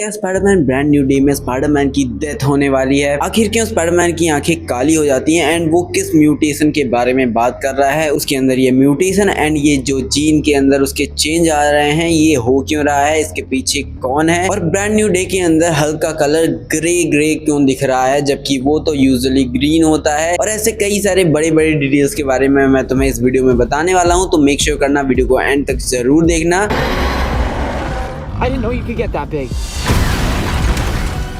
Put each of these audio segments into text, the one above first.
क्या Spiderman brand new day में Spiderman की डेथ होने वाली है? आखिर क्यों स्पाइडरमैन की आंखें काली हो जाती हैं एंड वो किस म्यूटेशन के बारे में बात कर रहा है? उसके अंदर ये म्यूटेशन एंड ये जो जीन के अंदर उसके चेंज आ रहे हैं, ये हो क्यों रहा है, इसके पीछे कौन है और ब्रांड न्यू डे के अंदर हल्का कलर ग्रे ग्रे क्यों दिख रहा है जबकि वो तो यूजुअली ग्रीन होता है। और ऐसे कई सारे बड़े बड़े डिटेल्स के बारे में मैं तुम्हें इस वीडियो में बताने वाला हूँ, तो मेक श्योर करना वीडियो को एंड तक जरूर देखना। I didn't know you could get that big.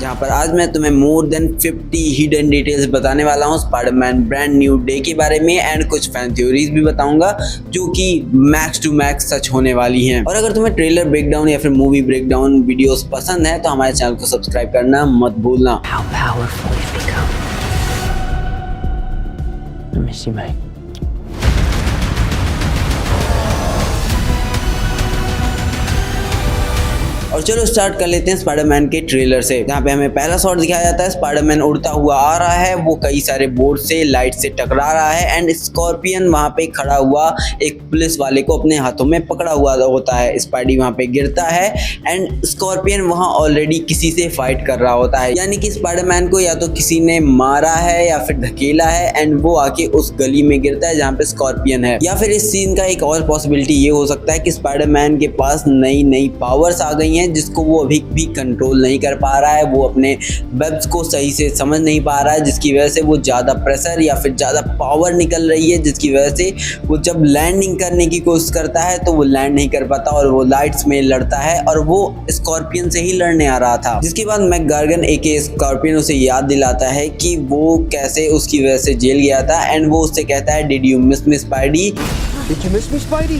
जहाँ पर आज मैं तुम्हें मोर देन 50 हिडन डिटेल्स बताने वाला हूँ स्पाइडरमैन ब्रांड न्यू डे के बारे में एंड कुछ फैन थ्योरीज भी बताऊंगा जो कि मैक्स टू मैक्स सच होने वाली हैं। और अगर तुम्हें ट्रेलर ब्रेकडाउन या फिर मूवी ब्रेकडाउन वीडियोस पसंद है तो हमारे चैनल को सब्सक्राइब करना मत भूलना। How powerful you've become. I miss you, mate. और चलो स्टार्ट कर लेते हैं स्पाइडरमैन के ट्रेलर से, जहाँ पे हमें पहला शॉट दिखाया जाता है। स्पाइडरमैन उड़ता हुआ आ रहा है, वो कई सारे बोर्ड से लाइट से टकरा रहा है एंड स्कॉर्पियन वहाँ पे खड़ा हुआ एक पुलिस वाले को अपने हाथों में पकड़ा हुआ होता है। स्पाइडी वहाँ पे गिरता है एंड स्कॉर्पियन वहाँ ऑलरेडी किसी से फाइट कर रहा होता है, यानी कि स्पाइडरमैन को या तो किसी ने मारा है या फिर धकेला है एंड वो आके उस गली में गिरता है जहाँ पे स्कॉर्पियन है। या फिर इस सीन का एक और पॉसिबिलिटी ये हो सकता है कि स्पाइडरमैन के पास नई नई पावर्स आ गई हैं जिसको वो अभी भी कंट्रोल नहीं कर पा रहा है, वो अपने वेब्स को सही से समझ नहीं पा रहा है, जिसकी वजह से वो ज़्यादा प्रेशर या फिर ज़्यादा पावर निकल रही है, जिसकी वजह से वो जब लैंडिंग करने की कोशिश करता है तो वो लैंड नहीं कर पाता और वो लाइट्स में लड़ता है और वो स्कॉर्पियन से ही लड़ने आ रहा था। जिसके बाद मैकगार्गन एके स्कॉर्पियन उसे याद दिलाता है कि वो कैसे उसकी वजह से जेल गया था एंड वो उससे कहता है did you miss me spidey, Did you miss me, Spidey?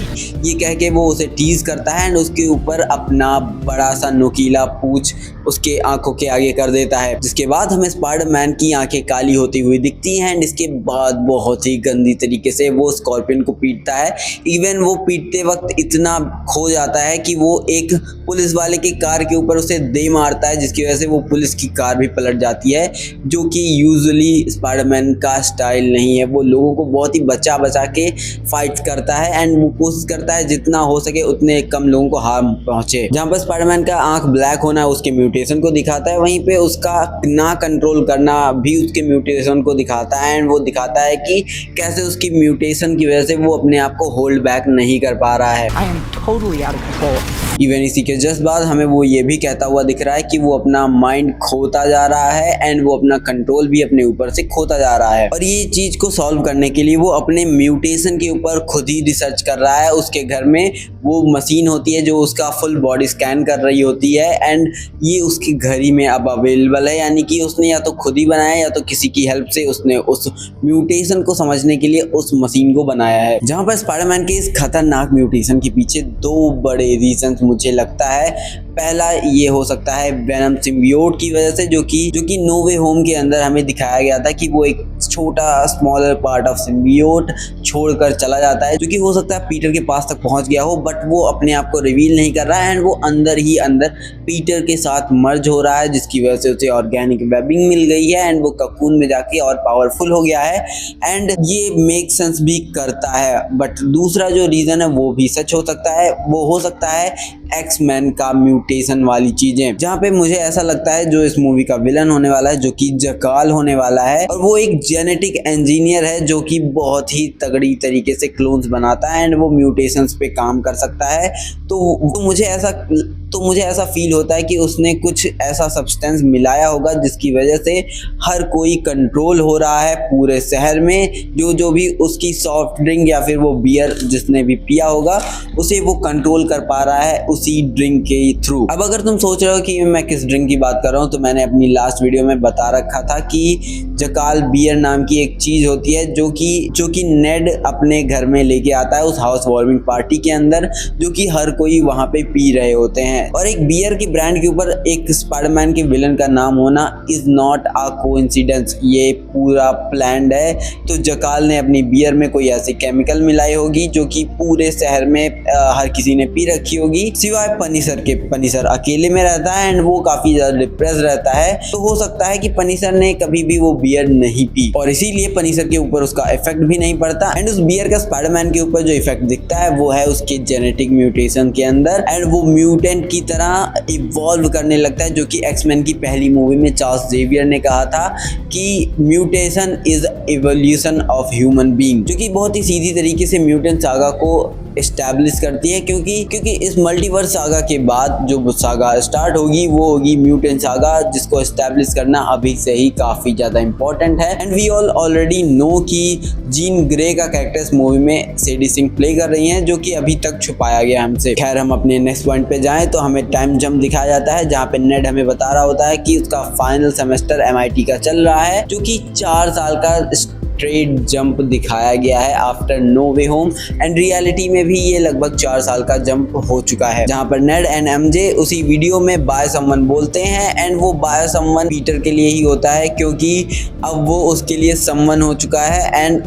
ये कह के वो उसे टीज करता है एंड उसके ऊपर अपना बड़ा सा नुकीला पूंछ उसके आंखों के आगे कर देता है। जिसके बाद हमें स्पाइडरमैन की आंखें काली होती हुई दिखती हैं एंड इसके बाद बहुत ही गंदी तरीके से वो स्कॉर्पियन को पीटता है। इवन वो पीटते वक्त इतना खो जाता है कि वो एक पुलिस वाले की कार के ऊपर उसे दे मारता है, जिसकी वजह से वो पुलिस की कार भी पलट जाती है, जो कि यूजुअली स्पाइडरमैन का स्टाइल नहीं है। वो लोगों को बहुत ही बचा बचा के फाइट करता है एंड वो कोशिश करता है जितना हो सके उतने कम लोगों को हार्म पहुंचे। जहाँ पर स्पाइडरमैन का आंख ब्लैक होना उसके म्यूटेशन को दिखाता है, वहीं पे उसका ना कंट्रोल करना भी उसके म्यूटेशन को दिखाता है एंड वो दिखाता है कि कैसे उसकी म्यूटेशन की वजह से वो अपने आप को होल्ड बैक नहीं कर पा रहा है। I am totally out of control. Even इसी के जस्ट बाद हमें वो ये भी कहता हुआ दिख रहा है कि वो अपना माइंड खोता जा रहा है एंड वो अपना कंट्रोल भी अपने ऊपर से खोता जा रहा है। और ये चीज को सॉल्व करने के लिए वो अपने म्यूटेशन के ऊपर खुद ही रिसर्च कर रहा है। उसके घर में वो मशीन होती है जो उसका फुल बॉडी स्कैन कर रही होती है एंड ये उसके घर ही में अब अवेलेबल है, यानी कि उसने या तो खुद ही बनाया या तो किसी की हेल्प से उसने उस म्यूटेशन को समझने के लिए उस मशीन को बनाया है। जहाँ पर स्पाइडरमैन के इस खतरनाक म्यूटेशन के पीछे दो बड़े रीजन मुझे लगता है। पहला ये हो सकता है वेनम सिम्बियोट की वजह से, जो कि नो वे होम के अंदर हमें दिखाया गया था कि वो एक छोटा स्मॉलर पार्ट ऑफ सिम्बियोट छोड़कर चला जाता है, जो कि हो सकता है पीटर के पास तक पहुंच गया हो, बट वो अपने आप को रिवील नहीं कर रहा है एंड वो अंदर ही अंदर पीटर के साथ मर्ज हो रहा है, जिसकी वजह से उसे ऑर्गेनिक वेबिंग मिल गई है एंड वो ककून में जाके और पावरफुल हो गया है एंड ये मेक सेंस भी करता है। बट दूसरा जो रीजन है वो भी सच हो सकता है, वो हो सकता है एक्स-मैन का म्यूटेशन वाली चीजें, जहाँ पे मुझे ऐसा लगता है जो इस मूवी का विलन होने वाला है, जो कि जकाल होने वाला है और वो एक जेनेटिक इंजीनियर है जो कि बहुत ही तगड़ी तरीके से क्लोन्स बनाता है एंड वो म्यूटेशंस पे काम कर सकता है। तो मुझे ऐसा फील होता है कि उसने कुछ ऐसा सब्सटेंस मिलाया होगा जिसकी वजह से हर कोई कंट्रोल हो रहा है पूरे शहर में। जो भी उसकी सॉफ्ट ड्रिंक या फिर वो बियर जिसने भी पिया होगा उसे वो कंट्रोल कर पा रहा है उसी ड्रिंक के थ्रू। अब अगर तुम सोच रहे हो कि मैं किस ड्रिंक की बात कर रहा हूँ, तो मैंने अपनी लास्ट वीडियो में बता रखा था कि जकाल बियर नाम की एक चीज होती है जो कि नेड अपने घर में लेके आता है उस हाउस वार्मिंग पार्टी के अंदर, जो कि हर कोई वहां पे पी रहे होते हैं। और एक बियर की ब्रांड के ऊपर एक स्पाइडरमैन के विलन का नाम होना इज नॉट अ कोइंसिडेंस, ये पूरा प्लान्ड है। तो जकाल ने अपनी बियर में कोई ऐसी केमिकल मिलाई होगी जो कि पूरे शहर में हर किसी ने पी रखी होगी सिवाय पनिशर के। पनिशर अकेले में रहता है एंड वो काफी ज्यादा डिप्रेस रहता है, तो हो सकता है कि पनिशर ने कभी भी वो बियर नहीं पी और इसीलिए पनिशर के ऊपर उसका इफेक्ट भी नहीं पड़ता एंड उस बियर का स्पाइडरमैन के ऊपर जो इफेक्ट दिखता है वो है उसके जेनेटिक म्यूटेशन के अंदर एंड वो म्यूटेंट की तरह इवॉल्व करने लगता है, जो कि एक्समैन की पहली मूवी में चार्ल्स जेवियर ने कहा था कि mutation is evolution of human being, जो कि बहुत ही सीधी तरीके से म्यूटेंट सागा को एस्टैब्लिश करती है, क्योंकि इस मल्टीवर्स सागा के बाद जो सागा स्टार्ट होगी वो होगी म्यूटेंट सागा, जिसको एस्टैब्लिश करना अभी से ही काफ़ी ज़्यादा इंपॉर्टेंट है। And we all already know कि जीन ग्रे का कैरेक्टर इस मूवी में सेडी सिंह प्ले कर रही हैं, जो कि अभी तक छुपाया गया हमसे। खैर, हम अपने नेक्स्ट पॉइंट पे जाएं तो हमें टाइम जंप दिखाया जाता है, जहाँ पे नेड हमें बता रहा होता है कि उसका फाइनल सेमेस्टर MIT का चल रहा है, जो कि 4 साल का स्ट्रेट जंप दिखाया गया है after no way home. And reality में भी ये लगभग 4 साल का जंप हो चुका है, जहाँ पर नेड एंड MJ उसी वीडियो में बाय समवन बोलते हैं। एंड वो बाय समवन पीटर के लिए ही होता है, क्योंकि अब वो उसके लिए समवन हो चुका है एंड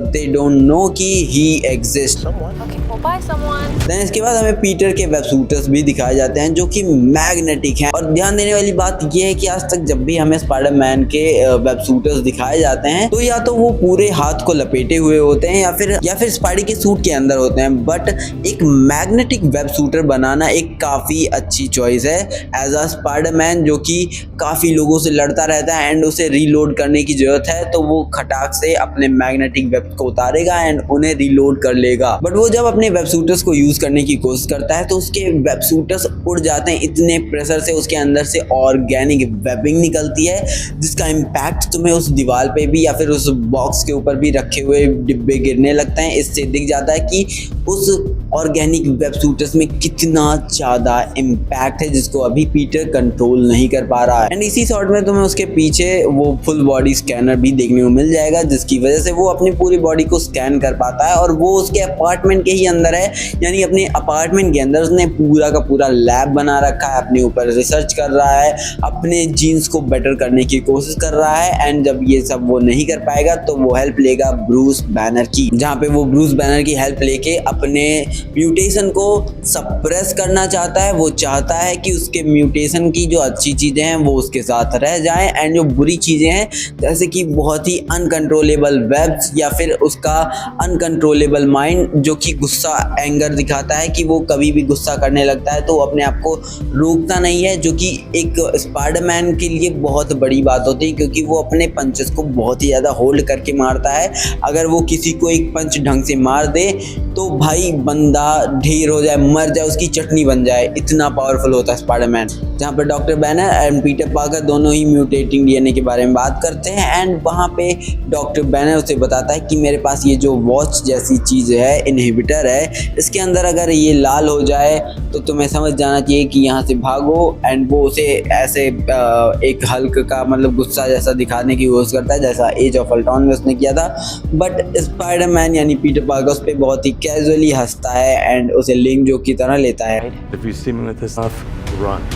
दे डोंट नो कि ही एग्जिस्ट। देन इसके बाद हमें पीटर के वेबसूटर्स भी दिखाए जाते हैं, जो कि मैग्नेटिक हैं। और ध्यान देने वाली बात यह है कि आज तक जब भी हमें स्पाइडरमैन के वेबसूटर्स दिखाए जाते हैं तो या तो वो पूरे हाथ को लपेटे हुए होते हैं या फिर स्पाइडी के सूट के अंदर होते हैं। बट एक मैग्नेटिक वेबसूटर बनाना एक काफ़ी अच्छी चॉइस है एज अ स्पाइडरमैन, जो कि काफ़ी लोगों से लड़ता रहता है एंड उसे रीलोड करने की ज़रूरत है, तो वो खटाक से अपने मैग्नेटिक वेब को उतारेगा एंड उन्हें रीलोड कर लेगा। बट वो जब अपने वेबसूटर्स को यूज़ करने की कोशिश करता है तो उसके वेबसूटर्स उड़ जाते हैं इतने प्रेशर से, उसके अंदर से ऑर्गेनिक वेबिंग निकलती है, जिसका इम्पैक्ट तुम्हें उस दीवार पे भी या फिर उस बॉक्स के ऊपर भी रखे हुए डिब्बे गिरने लगते हैं। इससे दिख जाता है कि उस ऑर्गेनिक वेबसूटर्स में कितना ज़्यादा इम्पैक्ट है, जिसको अभी पीटर कंट्रोल नहीं कर पा रहा है। एंड इसी शॉट में तुम्हें उसके पीछे वो फुल बॉडी स्कैनर भी देखने को मिल जाएगा, जिसकी वजह से वो अपनी पूरी बॉडी को स्कैन कर पाता है। और वो उसके अपार्टमेंट के ही अंदर है, यानी अपने अपार्टमेंट के अंदर उसने पूरा का पूरा लैब बना रखा है, अपने ऊपर रिसर्च कर रहा है, अपने जीन्स को बेटर करने की कोशिश कर रहा है। एंड जब ये सब वो नहीं कर पाएगा तो वो हेल्प लेगा ब्रूस बैनर की, जहाँ पे वो ब्रूस बैनर की हेल्प लेके अपने म्यूटेशन को सप्रेस करना चाहता है। वो चाहता है कि उसके म्यूटेशन की जो अच्छी चीज़ें हैं वो उसके साथ रह जाएं एंड जो बुरी चीज़ें हैं, जैसे कि बहुत ही अनकंट्रोलेबल वेब्स या फिर उसका अनकंट्रोलेबल माइंड, जो कि गुस्सा एंगर दिखाता है कि वो कभी भी गुस्सा करने लगता है तो अपने आप को रोकता नहीं है, जो कि एक स्पाइडरमैन के लिए बहुत बड़ी बात होती है, क्योंकि वो अपने पंचेस को बहुत ही ज़्यादा होल्ड करके मारता है। अगर वो किसी को एक पंच ढंग से मार दे तो भाई बंदा ढेर हो जाए, मर जाए, उसकी चटनी बन जाए, इतना पावरफुल होता है स्पाइडरमैन। जहाँ पर doctor banner and Peter Parker दोनों ही म्यूटेटिंग DNA के बारे में बात करते हैं एंड वहाँ पे डॉक्टर बैनर उसे बताता है कि मेरे पास ये जो वॉच जैसी चीज़ है, इनहिबिटर है, इसके अंदर अगर ये लाल हो जाए तो तुम्हें समझ जाना चाहिए कि यहाँ से भागो। एंड वो उसे ऐसे एक हल्क का मतलब गुस्सा जैसा दिखाने की कोशिश करता है, जैसा एज ऑफ अल्ट्रॉन में उसने किया था। बट स्पाइडरमैन यानी पीटर पार्कर उस पर बहुत ही कैजुअली हंसता है एंड उसे लिंक जोक की तरह लेता है। If you see me with this stuff, run.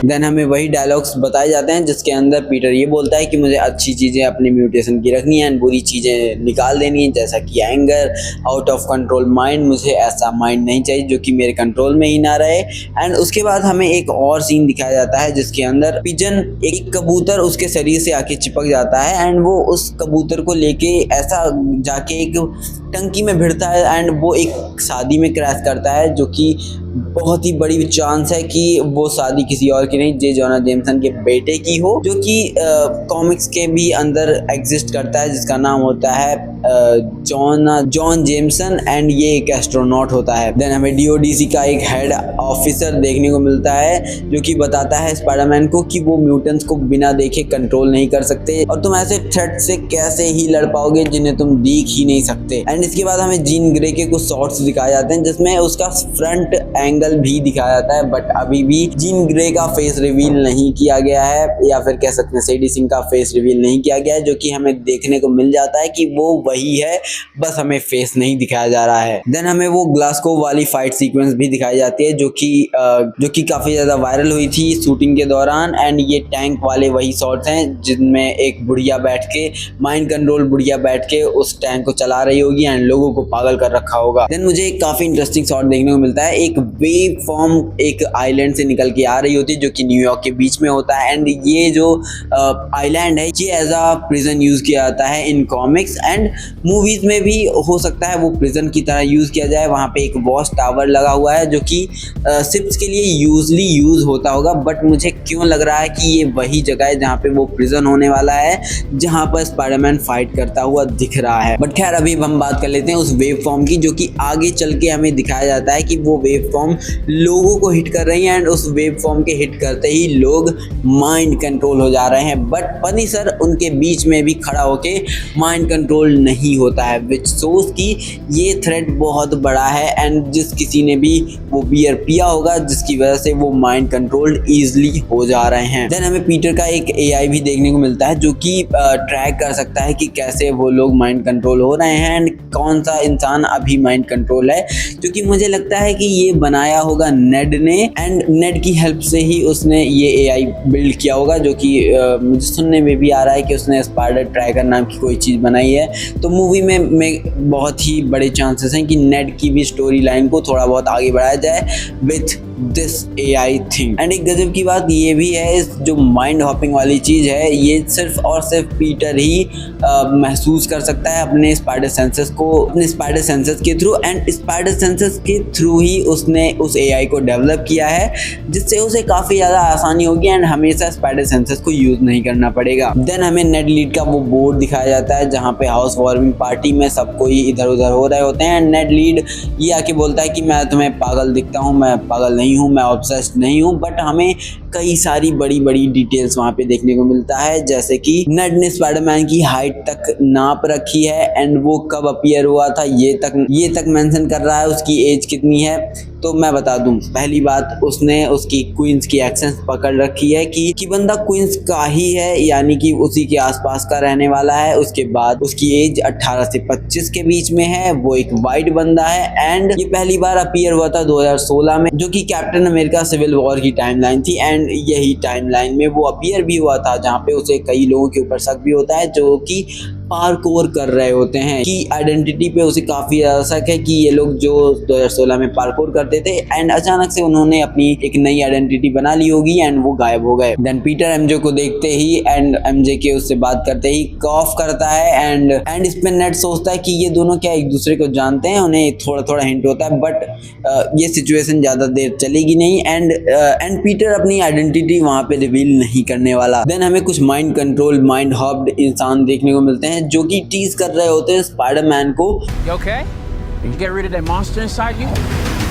Then हमें वही डायलॉग्स बताए जाते हैं जिसके अंदर पीटर ये बोलता है कि मुझे अच्छी चीज़ें अपने म्यूटेशन की रखनी है एंड बुरी चीज़ें निकाल देनी है, जैसा कि anger, out of control mind. मुझे ऐसा माइंड नहीं चाहिए जो कि मेरे कंट्रोल में ही ना रहे। एंड उसके बाद हमें एक और सीन दिखाया जाता है जिसके अंदर पिजन, एक कबूतर उसके शरीर से आके चिपक जाता है एंड वो उस कबूतर को लेके ऐसा जाके एक टंकी में भिड़ता है एंड वो एक शादी में क्रैश करता है, जो कि बहुत ही बड़ी चांस है कि वो शादी किसी और की नहीं, जे जोना जेमसन के बेटे की हो, जो कि कॉमिक्स के भी अंदर एग्जिस्ट करता है, जिसका नाम होता है जॉन जेमसन एंड ये एक एस्ट्रोनॉट होता है। देन हमें DODC का एक हेड ऑफिसर देखने को मिलता है जो कि बताता है स्पाइडरमैन को कि वो म्यूटेंट्स को बिना देखे कंट्रोल नहीं कर सकते और तुम ऐसे थ्रेट से कैसे ही लड़ पाओगे जिन्हें तुम देख ही नहीं सकते। एंड इसके बाद हमें जीन ग्रे के कुछ शॉट्स दिखाए जाते हैं जिसमें उसका फ्रंट एंगल भी दिखाया जाता है, बट अभी भी जीन ग्रे का फेस रिवील नहीं किया गया है, या फिर कह सकते हैं सेडी सिंह का फेस रिवील नहीं किया गया है, जो कि हमें देखने को मिल जाता है कि वो वही है, बस हमें फेस नहीं दिखाया जा रहा है। देन हमें वो ग्लासको वाली फाइट सीक्वेंस भी दिखाई जाती है जो कि काफी ज्यादा वायरल हुई थी शूटिंग के दौरान। एंड ये टैंक वाले वही शॉट्स हैं जिनमें एक बुढ़िया बैठ के, माइंड कंट्रोल बुढ़िया बैठ के उस टैंक को चला रही होगी एंड लोगों को पागल कर रखा होगा। देन मुझे एक काफी इंटरेस्टिंग शॉट देखने को मिलता है, एक वेव फॉर्म एक आइलैंड से निकल के आ रही होती है जो कि न्यूयॉर्क के बीच में होता है। एंड ये जो आइलैंड है ये एज अ प्रिजन यूज़ किया जाता है इन कॉमिक्स एंड मूवीज़ में भी हो सकता है वो प्रिजन की तरह यूज़ किया जाए। वहाँ पे एक वॉच टावर लगा हुआ है जो कि शिप्स के लिए यूजली यूज़ होता होगा, बट मुझे क्यों लग रहा है कि ये वही जगह है जहाँ पे वो प्रिजन होने वाला है जहाँ पर स्पाइडरमैन फाइट करता हुआ दिख रहा है। बट खैर अभी हम बात कर लेते हैं उस वेव फॉर्म की जो कि आगे चल के हमें दिखाया जाता है कि वो वेव फॉर्म लोगों को हिट कर रही है एंड उस वेव फॉर्म के हिट करते ही लोग माइंड कंट्रोल हो जा रहे हैं। बट पनिशर उनके बीच में भी खड़ा होके माइंड कंट्रोल नहीं होता है, विच शोज कि ये थ्रेट बहुत बड़ा है एंड जिस किसी ने भी वो बियर पिया होगा जिसकी वजह से वो माइंड कंट्रोल्ड ईजिली हो जा रहे हैं। देन हमें पीटर का एक AI भी देखने को मिलता है जो कि ट्रैक कर सकता है कि कैसे वो लोग माइंड कंट्रोल हो रहे हैं एंड कौन सा इंसान अभी माइंड कंट्रोल है, क्योंकि मुझे लगता है कि ये बनाया होगा नेड ने एंड नेड की हेल्प से ही उसने ये AI बिल्ड किया होगा, जो कि मुझे सुनने में भी आ रहा है कि उसने स्पाइडर ट्रैकर नाम की कोई चीज़ बनाई है। तो मूवी में बहुत ही बड़े चांसेस हैं कि नेड की भी स्टोरी लाइन को थोड़ा बहुत आगे बढ़ाया जाए with this AI thing. And एक गजब की बात ये भी है, इस जो माइंड हॉपिंग वाली चीज़ है ये सिर्फ और सिर्फ पीटर ही महसूस कर सकता है अपने स्पाइडर सेंसेस को, अपने स्पाइडर सेंसेस के थ्रू एंड स्पाइडर सेंसेस के थ्रू ही उसने उस AI को डेवलप किया है जिससे उसे काफ़ी ज़्यादा आसानी होगी एंड हमेशा स्पाइडर सेंसेस को यूज़ नहीं करना पड़ेगा। देन हमें नेड लीड का वो बोर्ड दिखाया जाता है जहाँ पे हाउस वार्मिंग पार्टी में सब कोई इधर उधर हो रहे होते हैं एंड नेड लीड ये आके बोलता है कि मैं तुम्हें पागल दिखता हूँ, मैं पागल नहीं हूँ, मैं ऑब्सेस्ड नहीं हूँ। बट हमें कई सारी बड़ी बड़ी डिटेल्स वहाँ पे देखने को मिलता है, जैसे कि नेड ने स्पाइडरमैन की हाइट तक नाप रखी है एंड वो कब अपीयर हुआ था ये तक मेंशन कर रहा है, उसकी एज कितनी है। तो मैं बता दूं, पहली बात उसने उसकी क्वींस की एक्सेंस पकड़ रखी है कि बंदा क्वींस का ही है, यानी कि उसी के आसपास का रहने वाला है। उसके बाद उसकी एज 18 से 25 के बीच में है, वो एक वाइट बंदा है एंड ये पहली बार अपीयर हुआ था 2016 में, जो कि कैप्टन अमेरिका सिविल वॉर की टाइमलाइन थी एंड यही टाइमलाइन में वो अपीयर भी हुआ था जहाँ पे उसे कई लोगों के ऊपर शक भी होता है जो कि पार्कोर कर रहे होते हैं, कि आइडेंटिटी पे उसे काफ़ी ज़्यादा शक है कि ये लोग जो 2016 में पार्कोर करते थे एंड अचानक से उन्होंने अपनी एक नई आइडेंटिटी बना ली होगी एंड वो गायब हो गए। देन पीटर एमजे को देखते ही एंड एमजे के उससे बात करते ही कॉफ करता है एंड इस पे नेड सोचता है कि ये दोनों क्या एक दूसरे को जानते हैं, उन्हें थोड़ा थोड़ा हिंट होता है, बट ये सिचुएशन ज़्यादा देर चलेगी नहीं एंड पीटर अपनी आइडेंटिटी वहाँ पे रिवील नहीं करने वाला। देन हमें कुछ माइंड कंट्रोल, माइंड हॉप्ड इंसान देखने को मिलते हैं जो कि टीज कर रहे होते हैं स्पाइडरमैन को You okay? Did you get rid of that monster inside you?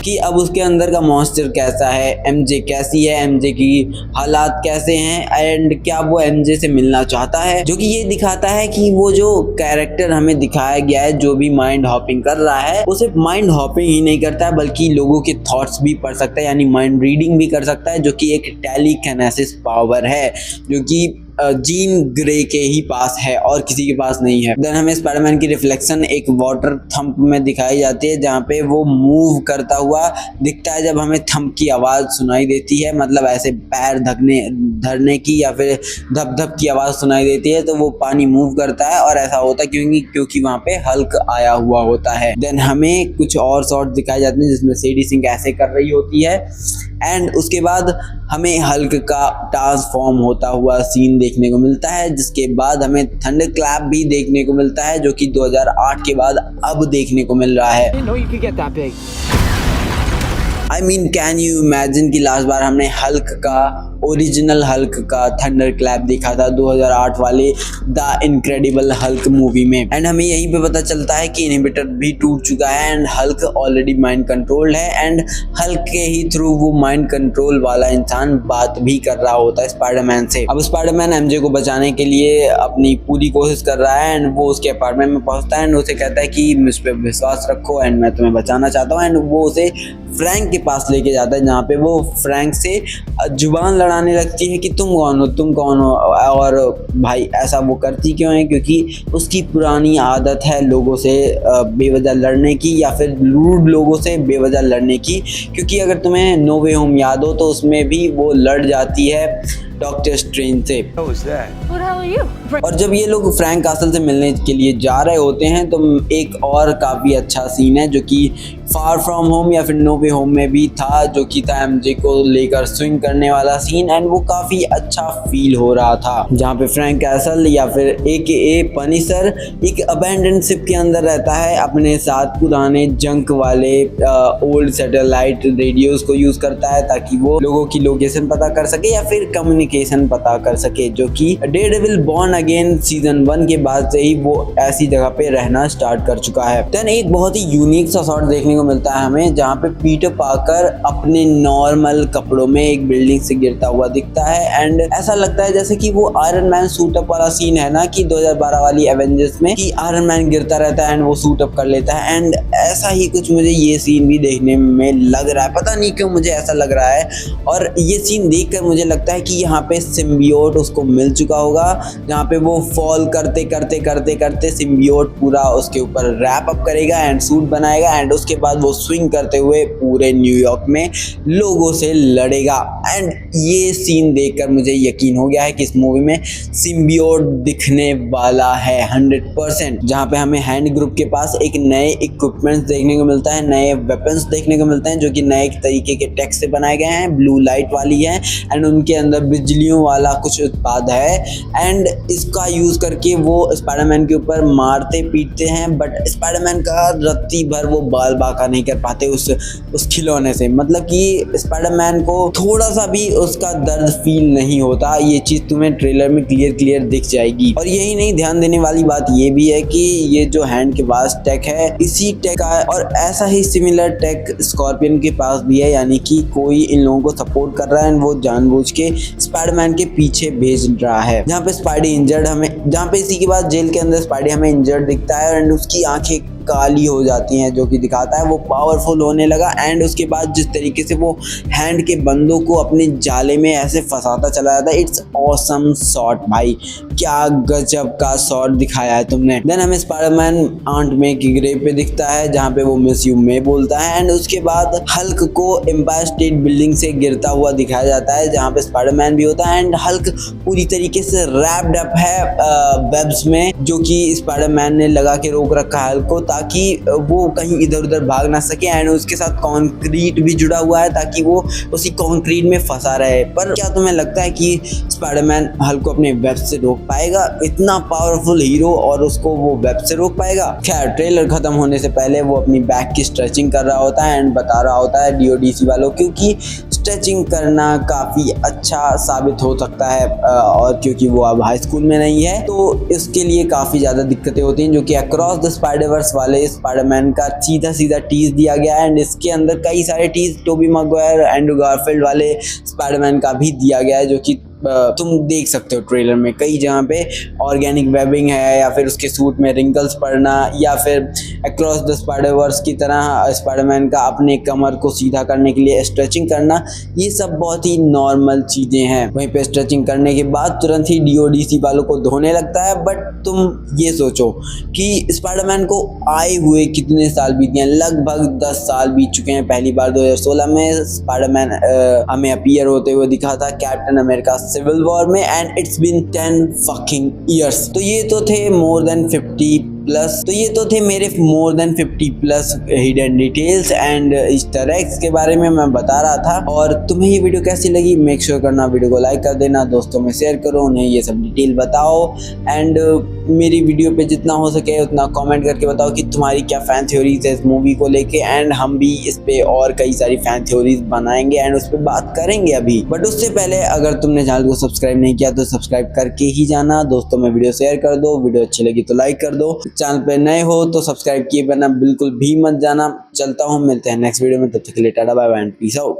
कि अब उसके अंदर का मॉन्स्टर कैसा है, एमजे कैसी है, एमजे की हालात कैसे हैं एंड क्या वो एमजे से मिलना चाहता है, जो कि ये दिखाता है कि वो जो कैरेक्टर हमें दिखाया गया है जो भी माइंड हॉपिंग कर रहा है वो सिर्फ माइंड हॉपिंग ही नहीं करता है बल्कि लोगों के थॉट्स भी पढ़ सकता है, यानी माइंड रीडिंग भी कर सकता है, जो कि एक टेलीकिनेसिस पावर है जो कि जीन ग्रे के ही पास है और किसी के पास नहीं है। देन हमें स्पाइडरमैन की रिफ्लेक्शन एक वाटर थंप में दिखाई जाती है जहाँ पे वो मूव करता हुआ दिखता है। जब हमें थंप की आवाज़ सुनाई देती है, मतलब ऐसे पैर धरने की या फिर धप धप की आवाज़ सुनाई देती है, तो वो पानी मूव करता है और ऐसा होता है क्योंकि वहाँ पे हल्क आया हुआ होता है। देन हमें कुछ और शॉट्स दिखाए जाते हैं जिसमें सेडी सिंह ऐसे कर रही होती है एंड उसके बाद हमें हल्क का ट्रांसफॉर्म होता हुआ सीन देखने को मिलता है, जिसके बाद हमें थंडरक्लैप भी देखने को मिलता है जो कि 2008 के बाद अब देखने को मिल रहा है। I didn't know you could get that big. I mean, can you imagine कि लास्ट बार हमने हल्क का, ओरिजिनल हल्क का थंडरक्लैप देखा था 2008 वाले द इनक्रेडिबल हल्क मूवी में एंड हमें यहीं पे पता चलता है कि इनहिबिटर भी टूट चुका है and Hulk already mind controlled है एंड हल्क के ही थ्रू वो माइंड कंट्रोल वाला इंसान बात भी कर रहा होता है स्पाइडरमैन से। अब स्पाइडरमैन एमजे को बचाने के लिए अपनी पूरी कोशिश कर रहा है एंड वो उसके अपार्टमेंट में पहुंचता है एंड उसे कहता है कि मुझ पर विश्वास रखो एंड मैं तुम्हें बचाना चाहता हूँ एंड वो उसे फ्रैंक के पास लेके जाता है जहाँ पे वो फ्रैंक से जुबान लड़ाने लगती है कि तुम कौन हो और भाई ऐसा वो करती क्यों है, क्योंकि उसकी पुरानी आदत है लोगों से बेवजह लड़ने की या फिर रूड लोगों से बेवजह लड़ने की, क्योंकि अगर तुम्हें नो वे होम याद हो तो उसमें भी वो लड़ जाती है डॉक्टर स्ट्रेंज से। और जब ये लोग फ्रैंक कासल से मिलने के लिए जा रहे होते हैं तो एक और काफ़ी अच्छा सीन है जो कि फार फ्रॉम होम या फिर नो वे होम में भी था, जो कि था एमजे को लेकर स्विंग करने वाला सीन, एंड वो काफी अच्छा फील हो रहा था, जहाँ पे फ्रैंक कैसल या फिर AKA पनिशर एक अबैंडन शिप के अंदर रहता है, अपने साथ पुराने जंक वाले ओल्ड सैटेलाइट रेडियोस को यूज करता है ताकि वो लोगों की लोकेशन पता कर सके या फिर कम्युनिकेशन पता कर सके, जो कि डेयरडेविल बॉर्न अगेन सीजन 1 के बाद से ही वो ऐसी जगह पे रहना स्टार्ट कर चुका है। देन एक बहुत ही यूनिक सा शॉट देखने को मिलता है हमें, जहाँ पे पीटर पार्कर अपने नॉर्मल कपड़ों में एक बिल्डिंग से गिरता हुआ दिखता है, एंड ऐसा लगता है जैसे कि वो आयरन मैन सूट अप वाला सीन है ना कि 2012 वाली एवेंजर्स में कि आयरन मैन गिरता रहता है एंड वो सूट अप कर लेता है, एंड ऐसा ही कुछ मुझे ये सीन भी देखने में लग रहा है। पता नहीं क्यों मुझे ऐसा लग रहा है, और ये सीन देखकर मुझे लगता है कि यहाँ पे सिम्बियोट उसको मिल चुका होगा, जहाँ पे वो फॉल करते करते करते करते सिम्बियोट पूरा उसके ऊपर रैप अप करेगा एंड सूट बनाएगा, एंड उसके बाद वो स्विंग करते हुए पूरे न्यूयॉर्क में लोगों से लड़ेगा। एंड ये सीन देखकर मुझे यकीन हो गया है कि इस मूवी में सिम्बियोट दिखने वाला है 100%, जहाँ पे हमें हैंड ग्रुप के पास एक नए इक्विपमेंट्स देखने को मिलता है, नए वेपन्स देखने को मिलते हैं, जो कि नए तरीके के टेक से बनाए गए हैं, ब्लू लाइट वाली है, एंड उनके अंदर बिजलियों वाला कुछ उत्पाद है, एंड इसका यूज करके वो स्पाइडरमैन के ऊपर मारते पीटते हैं, बट स्पाइडरमैन का रत्ती भर वो बाल बाका नहीं कर पाते उस खिलौने से, मतलब कि स्पाइडरमैन को थोड़ा सा भी उसका दर्द फील नहीं होता। ये चीज तुम्हें ट्रेलर में क्लियर दिख जाएगी। और यही नहीं, ध्यान देने वाली बात ये भी है कि ये जो हैंड के पास टेक है, इसी टेक का और ऐसा ही सिमिलर टेक स्कॉर्पियन के पास भी है, यानी कि कोई इन लोगों को सपोर्ट कर रहा है, वो जानबूझ के स्पाइडरमैन के पीछे भेज रहा है। जहाँ पे स्पाइडी इंजर्ड जहाँ पे इसी के बाद जेल के अंदर स्पाइडी हमें इंजर्ड दिखता है, एंड उसकी आंखें काली हो जाती हैं, जो कि दिखाता है वो पावरफुल होने लगा। एंड उसके बाद जिस तरीके से वो हैंड के बंदों को अपने जाले में ऐसे फंसाता चला जाता है, इट्स ऑसम शॉट भाई, क्या गजब का शॉट दिखाया है तुमने। देन हमें स्पाइडरमैन आंट मे की ग्रेव पे दिखता है, जहाँ पे वो मिस यू मे बोलता है, एंड उसके बाद हल्क को एम्पायर स्टेट बिल्डिंग से गिरता हुआ दिखाया जाता है, जहाँ पे स्पाइडरमैन भी होता है, एंड हल्क पूरी तरीके से रैप्ड अप है वेब्स में, जो कि स्पाइडरमैन ने लगा के रोक रखा है हल्क को, ताकि वो कहीं इधर उधर भाग ना सके, एंड उसके साथ कंक्रीट भी जुड़ा हुआ है ताकि वो उसी कंक्रीट में फंसा रहे। पर क्या तुम्हें लगता है कि स्पाइडरमैन हल्क को अपने वेब से रोक पाएगा? इतना पावरफुल हीरो और उसको वो वेब से रोक पाएगा? खैर, ट्रेलर खत्म होने से पहले वो अपनी बैक की स्ट्रेचिंग कर रहा होता है एंड बता रहा होता है DODC वालों, क्योंकि स्ट्रेचिंग करना काफ़ी अच्छा साबित हो सकता है, और क्योंकि वो अब हाई स्कूल में नहीं है तो इसके लिए काफ़ी ज़्यादा दिक्कतें होती हैं, जो कि अक्रॉस द स्पाइडरवर्स वाले स्पाइडरमैन का सीधा टीज दिया गया है, एंड इसके अंदर कई सारे teases Tobey Maguire, Andrew Garfield वाले स्पाइडरमैन का भी दिया गया है, जो कि तुम देख सकते हो ट्रेलर में कई जगह पे ऑर्गेनिक वेबिंग है, या फिर उसके सूट में रिंकल्स पड़ना, या फिर अक्रॉस द स्पाइडरवर्स की तरह स्पाइडरमैन का अपने कमर को सीधा करने के लिए स्ट्रेचिंग करना, ये सब बहुत ही नॉर्मल चीज़ें हैं। वहीं पे स्ट्रेचिंग करने के बाद तुरंत ही DODC वालों को धोने लगता है, बट तुम ये सोचो कि स्पाइडरमैन को आए हुए कितने साल बीत गए, लगभग 10 साल बीत चुके हैं। पहली बार 2016 में स्पाइडरमैन हमें अपीयर होते हुए दिखा था कैप्टन अमेरिका सिविल वॉर में, and it's been 10 fucking years. तो ये तो थे मोर देन 50 प्लस, तो ये तो थे मेरे more than 50 plus hidden details and Easter eggs के बारे में मैं बता रहा था। और तुम्हें ये वीडियो कैसी लगी, मेक श्योर करना वीडियो को लाइक कर देना, दोस्तों में शेयर करो, उन्हें ये सब डिटेल बताओ, एंड मेरी वीडियो पे जितना हो सके उतना कमेंट करके बताओ कि तुम्हारी क्या फैन थ्योरीज है इस मूवी को लेके, एंड हम भी इस पे और कई सारी फैन थ्योरीज बनाएंगे एंड उस पर बात करेंगे अभी। बट उससे पहले अगर तुमने चैनल को सब्सक्राइब नहीं किया तो सब्सक्राइब करके ही जाना, दोस्तों में वीडियो शेयर कर दो, वीडियो अच्छी लगी तो लाइक कर दो, चैनल पे नए हो तो सब्सक्राइब किए बिना बिल्कुल भी मत जाना। चलता हूँ, मिलते हैं नेक्स्ट वीडियो में, तब तक के लिए tata bye bye and peace out.